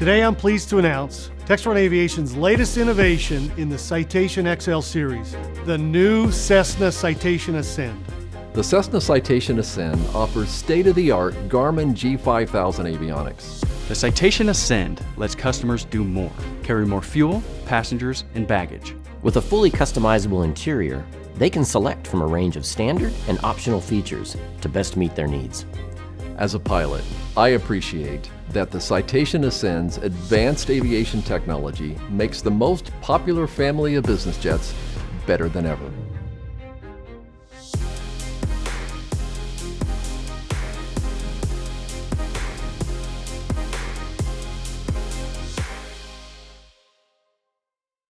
Today I'm pleased to announce Textron Aviation's latest innovation in the Citation XL series, the new Cessna Citation Ascend. The Cessna Citation Ascend offers state-of-the-art Garmin G5000 avionics. The Citation Ascend lets customers do more, carry more fuel, passengers, and baggage. With a fully customizable interior, they can select from a range of standard and optional features to best meet their needs. As a pilot, I appreciate that the Citation Ascend's advanced aviation technology makes the most popular family of business jets better than ever.